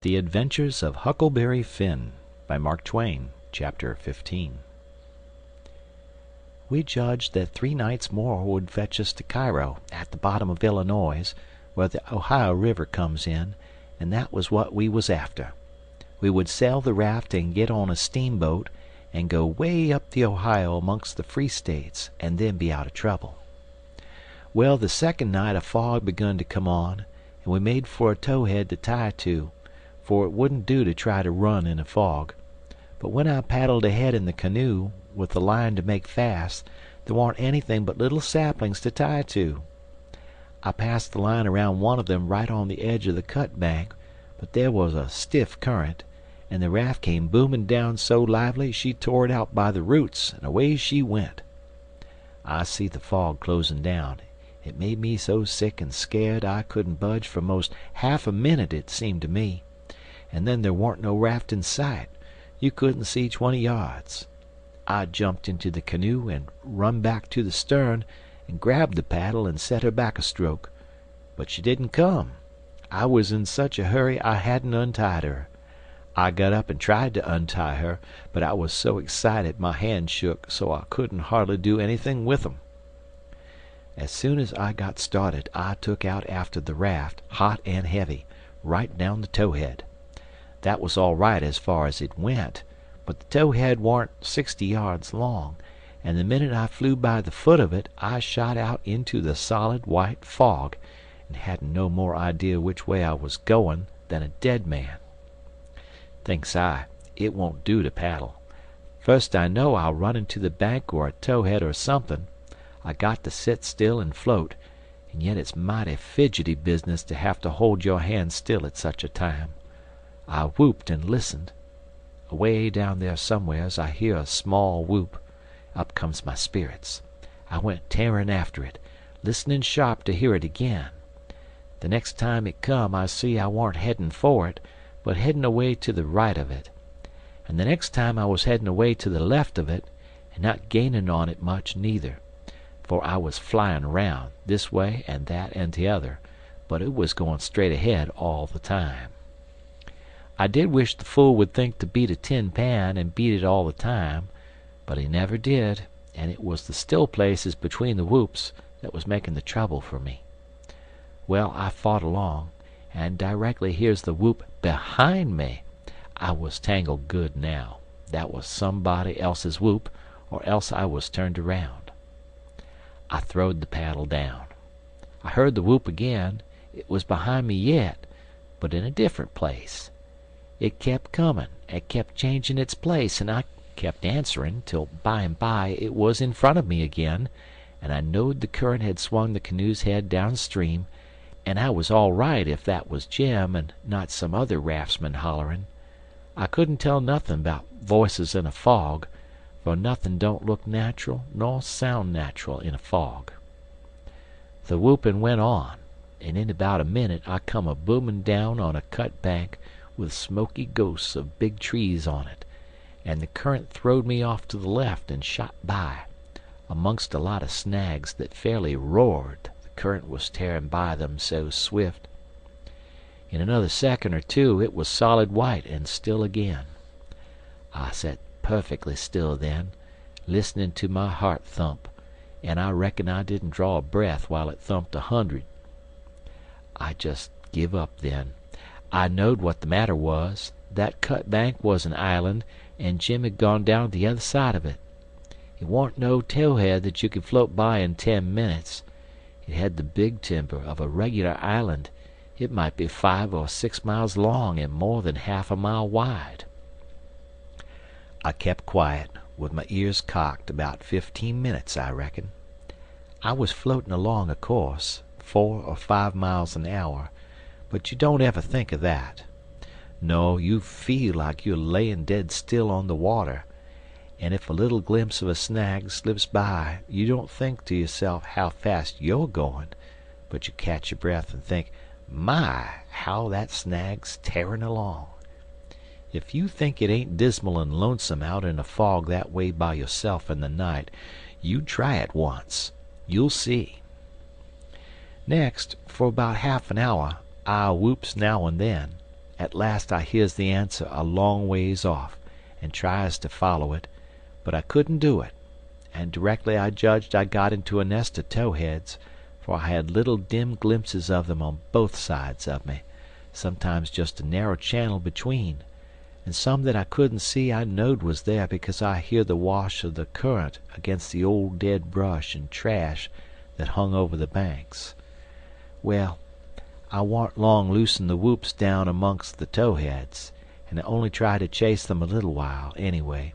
The Adventures of Huckleberry Finn by Mark Twain, Chapter 15. We judged that 3 nights more would fetch us to Cairo, at the bottom of Illinois, where the Ohio River comes in, and that was what we was after. We would sail the raft and get on a steamboat and go way up the Ohio amongst the free states, and then be out of trouble. Well, the second night a fog begun to come on, and we made for a towhead to tie to, for it wouldn't do to try to run in a fog. But when I paddled ahead in the canoe, with the line to make fast, there warn't anything but little saplings to tie to. I passed the line around one of them right on the edge of the cut bank, but there was a stiff current, and the raft came booming down so lively she tore it out by the roots, and away she went. I see the fog closing down. It made me so sick and scared I couldn't budge for most half a minute, it seemed to me. And then there warn't no raft in sight. You couldn't see 20 yards. I jumped into the canoe and run back to the stern and grabbed the paddle and set her back a stroke. But she didn't come. I was in such a hurry I hadn't untied her. I got up and tried to untie her, but I was so excited my hands shook so I couldn't hardly do anything with 'em. As soon as I got started I took out after the raft, hot and heavy, right down the towhead. That was all right as far as it went, but the towhead warn't 60 yards long, and the minute I flew by the foot of it I shot out into the solid white fog, and hadn't no more idea which way I was going than a dead man. Thinks I, it won't do to paddle. First I know I'll run into the bank or a towhead or something. I got to sit still and float, and yet it's mighty fidgety business to have to hold your hand still at such a time. I whooped and listened. Away down there somewheres I hear a small whoop. Up comes my spirits. I went tearing after it, listening sharp to hear it again. The next time it come I see I warn't heading for it, but heading away to the right of it. And the next time I was heading away to the left of it, and not gaining on it much neither, for I was flying around, this way and that and the other, but it was going straight ahead all the time. I did wish the fool would think to beat a tin pan and beat it all the time, but he never did, and it was the still places between the whoops that was making the trouble for me. Well, I fought along, and directly here's the whoop behind me. I was tangled good now. That was somebody else's whoop, or else I was turned around. I throwed the paddle down. I heard the whoop again. It was behind me yet, but in a different place. It kept coming, it kept changing its place, and I kept answering, till by and by it was in front of me again, and I knowed the current had swung the canoe's head downstream, and I was all right if that was Jim and not some other raftsman hollering. I couldn't tell nothing 'bout voices in a fog, for nothing don't look natural nor sound natural in a fog. The whooping went on, and in about a minute I come a booming down on a cut bank with smoky ghosts of big trees on it, and the current throwed me off to the left and shot by, amongst a lot of snags that fairly roared, the current was tearing by them so swift. In another second or two it was solid white and still again. I sat perfectly still then, listening to my heart thump, and I reckon I didn't draw a breath while it thumped 100. I just give up then. I knowed what the matter was. That cut bank was an island, and Jim had gone down the other side of it. It warn't no towhead that you could float by in 10 minutes. It had the big timber of a regular island. It might be 5 or 6 miles long and more than half a mile wide. I kept quiet, with my ears cocked, about 15 minutes, I reckon. I was floating along, of course, 4 or 5 miles an hour, but you don't ever think of that. No, you feel like you're laying dead still on the water, and if a little glimpse of a snag slips by you don't think to yourself how fast you're going, but you catch your breath and think, my, how that snag's tearing along. If you think it ain't dismal and lonesome out in a fog that way by yourself in the night, you try it once. You'll see. Next, for about half an hour, I whoops now and then, At last I hears the answer a long ways off, and tries to follow it, but I couldn't do it, and directly I judged I got into a nest of towheads, for I had little dim glimpses of them on both sides of me, sometimes just a narrow channel between, and some that I couldn't see I knowed was there because I hear the wash of the current against the old dead brush and trash that hung over the banks. Well, I warn't long loosing the whoops down amongst the towheads, and I only tried to chase them a little while, anyway,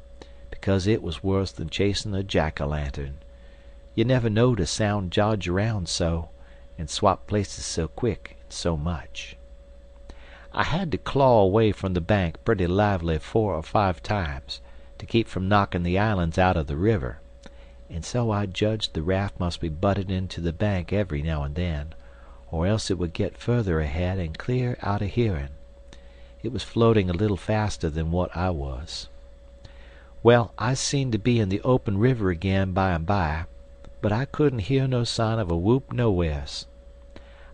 because it was worse than chasing a jack-o'-lantern. You never knowed a sound dodge around so, and swap places so quick and so much. I had to claw away from the bank pretty lively 4 or 5 times to keep from knocking the islands out of the river, and so I judged the raft must be butted into the bank every now and then, or else it would get further ahead and clear out of hearing. It was floating a little faster than what I was. Well, I seemed to be in the open river again by and by, but I couldn't hear no sign of a whoop nowheres.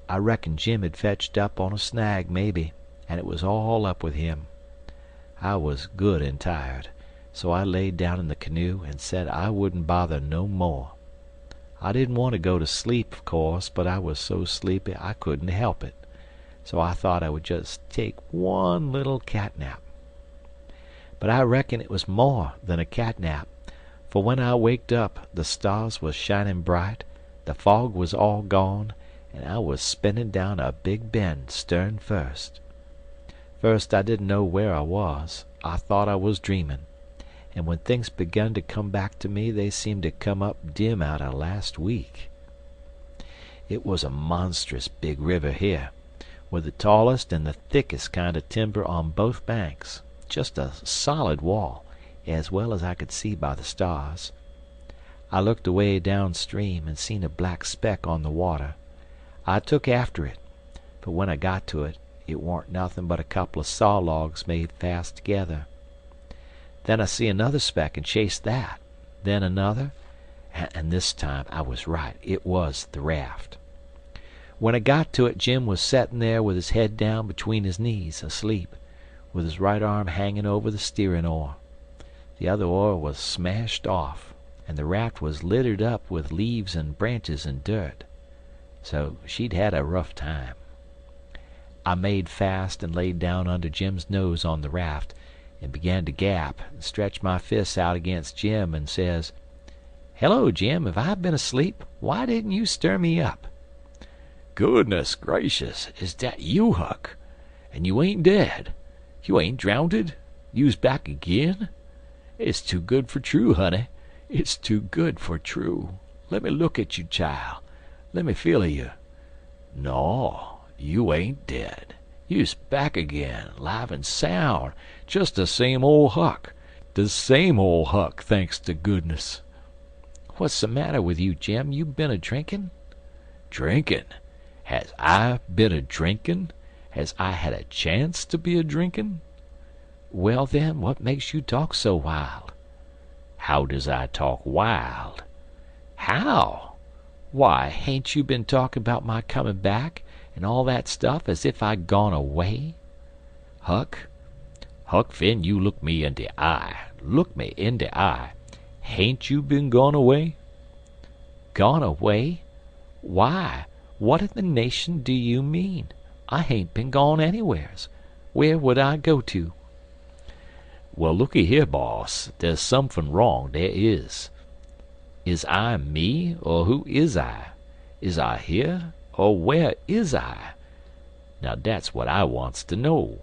I reckon Jim had fetched up on a snag, maybe, and it was all up with him. I was good and tired, so I laid down in the canoe and said I wouldn't bother no more. I didn't want to go to sleep, of course, but I was so sleepy I couldn't help it, so I thought I would just take one little catnap. But I reckon it was more than a catnap, for when I waked up the stars was shining bright, the fog was all gone, and I was spinning down a big bend stern first. First I didn't know where I was. I thought I was dreaming, and when things begun to come back to me they seemed to come up dim out of last week. It was a monstrous big river here, with the tallest and the thickest kind of timber on both banks, just a solid wall, as well as I could see by the stars. I looked away downstream and seen a black speck on the water. I took after it, but when I got to it, it warn't nothing but a couple of saw logs made fast together. Then I see another speck and chased that, then another, and this time I was right. It was the raft. When I got to it, Jim was setting there with his head down between his knees, asleep, with his right arm hanging over the steering oar. The other oar was smashed off, and the raft was littered up with leaves and branches and dirt. So she'd had a rough time. I made fast and laid down under Jim's nose on the raft, and began to gap and stretch my fists out against Jim, and says, "Hello, Jim, have I been asleep? Why didn't you stir me up?" "Goodness gracious, is that you, Huck? And you ain't dead? You ain't drownded? You's back again? It's too good for true, honey. It's too good for true. Let me look at you, child. Let me feel of you. No, you ain't dead. You's back again, live and sound, just the same old Huck. The same old Huck, thanks to goodness." "What's the matter with you, Jim? You been a-drinking?" "Drinking? Has I been a-drinking? Has I had a chance to be a-drinking?" "Well, then, what makes you talk so wild?" "How does I talk wild?" "How? Why, hain't you been talking about my coming back and all that stuff as if I'd gone away?" "Huck Finn, you look me in the eye. Look me in the eye. Hain't you been gone away?" "Gone away? Why, what in the nation do you mean? I hain't been gone anywheres. Where would I go to?" "Well, looky here, boss. There's something wrong, there is. Is I me, or who is I? Is I here, or where is I? Now that's what I wants to know."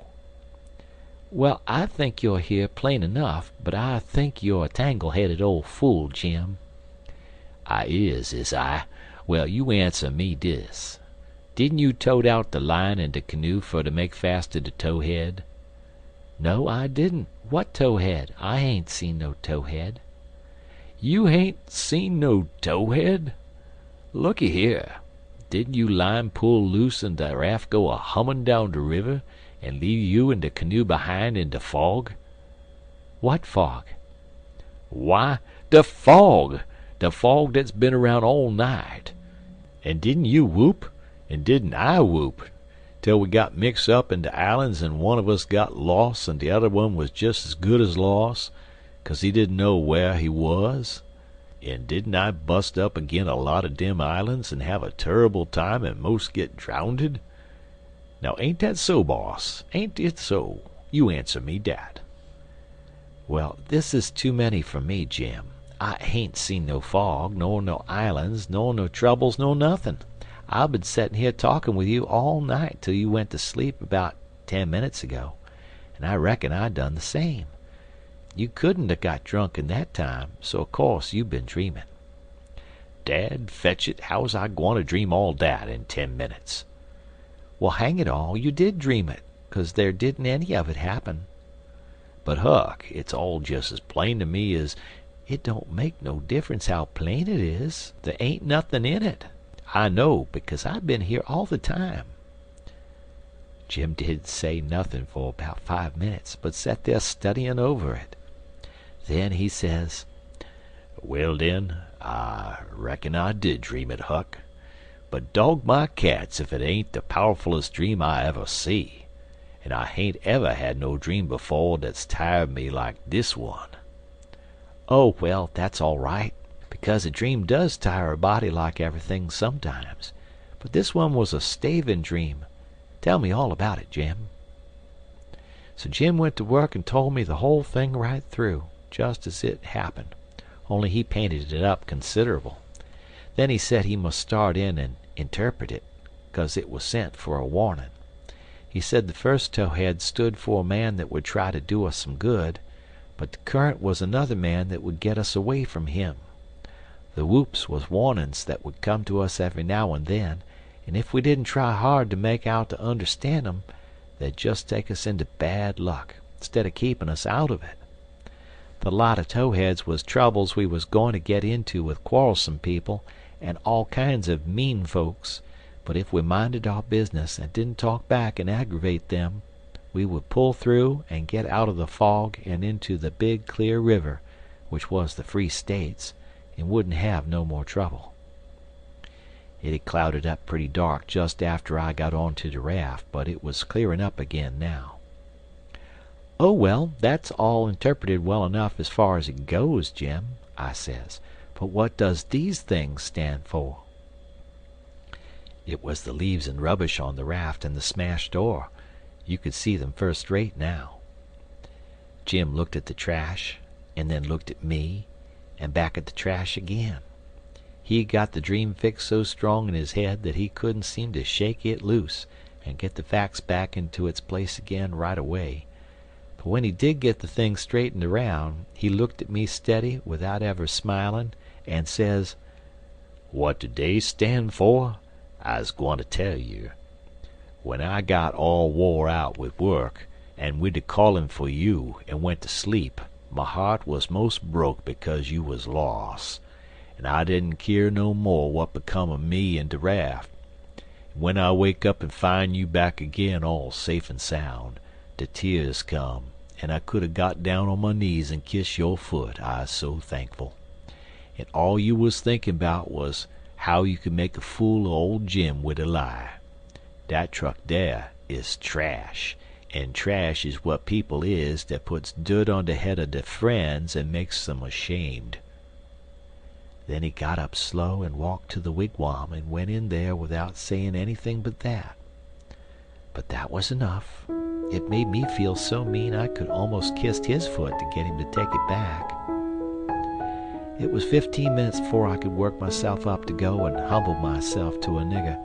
"Well, I think you're here plain enough, but I think you're a tangle-headed old fool, Jim." "I is I? Well, you answer me dis. Didn't you tote out the line in de canoe fer to make fast to de towhead?" "No, I didn't. What towhead? I ain't seen no towhead." "You hain't seen no towhead? Looky here. Didn't you line pull loose and de raft go a-hummin' down de river and leave you and de canoe behind in de fog?" "What fog?" "Why, de fog. De fog that's been around all night. And didn't you whoop? And didn't I whoop? till we got mixed up in the islands and one of us got lost and the other one was just as good as lost, 'cause he didn't know where he was? And didn't I bust up agin a lot of dem islands and have a turrible time and most get drownded? Now ain't that so, boss? Ain't it so? You answer me dat." "Well, this is too many for me, Jim. I hain't seen no fog, nor no islands, nor no troubles, nor nothin'. I've been settin' here talkin' with you all night till you went to sleep about 10 minutes ago, and I reckon I done the same. You couldn't have got drunk in that time, so of course you been dreamin'." "Dad fetch it, how's I gwineter dream all dat in 10 minutes?" "Well, hang it all, you did dream it, 'cause there didn't any of it happen." "But, Huck, it's all jest as plain to me as—" "It don't make no difference how plain it is. There ain't nothin' in it. I know, Because I've been here all the time." Jim didn't say nothin' for about 5 minutes, but sat there studyin' over it. Then he says: "Well, den, I reckon I did dream it, Huck. But dog my cats if it ain't the powerfulest dream I ever see. And I hain't ever had no dream before that's tired me like this one." "Oh, well, that's all right, because a dream does tire a body like everything sometimes. But this one was a stavin' dream. Tell me all about it, Jim." So Jim went to work and told me the whole thing right through, just as it happened, only he painted it up considerable. Then he said he must start in and interpret it, 'cause it was sent for a warning. He said the first towhead stood for a man that would try to do us some good, but the current was another man that would get us away from him. The whoops was warnings that would come to us every now and then, and if we didn't try hard to make out to understand 'em, they'd just take us into bad luck, instead of keeping us out of it. The lot of towheads was troubles we was going to get into with quarrelsome people and all kinds of mean folks, but if we minded our business and didn't talk back and aggravate them, we would pull through and get out of the fog and into the big clear river, which was the Free States, and wouldn't have no more trouble. It had clouded up pretty dark just after I got onto the raft, but it was clearing up again now. "Oh, well, that's all interpreted well enough as far as it goes, Jim," I says. "But what does these things stand for?" It was the leaves and rubbish on the raft and the smashed door. You could see them first rate now. Jim looked at the trash, and then looked at me, and back at the trash again. He had got the dream fixed so strong in his head that he couldn't seem to shake it loose and get the facts back into its place again right away. But when he did get the thing straightened around, he looked at me steady without ever smiling, and says: "What do they stand for? I's gwine to tell you. When I got all wore out with work, and wid the callin' for you, and went to sleep, my heart was most broke because you was lost, and I didn't keer no more what become of me and de raft. And when I wake up and find you back again all safe and sound, de tears come, and I could have got down on my knees and kissed your foot, I's so thankful. And all you was thinking 'bout was how you could make a fool of old Jim wid a lie. Dat truck dere is trash, and trash is what people is that puts dirt on de head of their friends and makes them ashamed." Then he got up slow and walked to the wigwam and went in there without saying anything but that. But that was enough. It made me feel so mean I could almost kissed his foot to get him to take it back. It was 15 minutes before I could work myself up to go and humble myself to a nigger,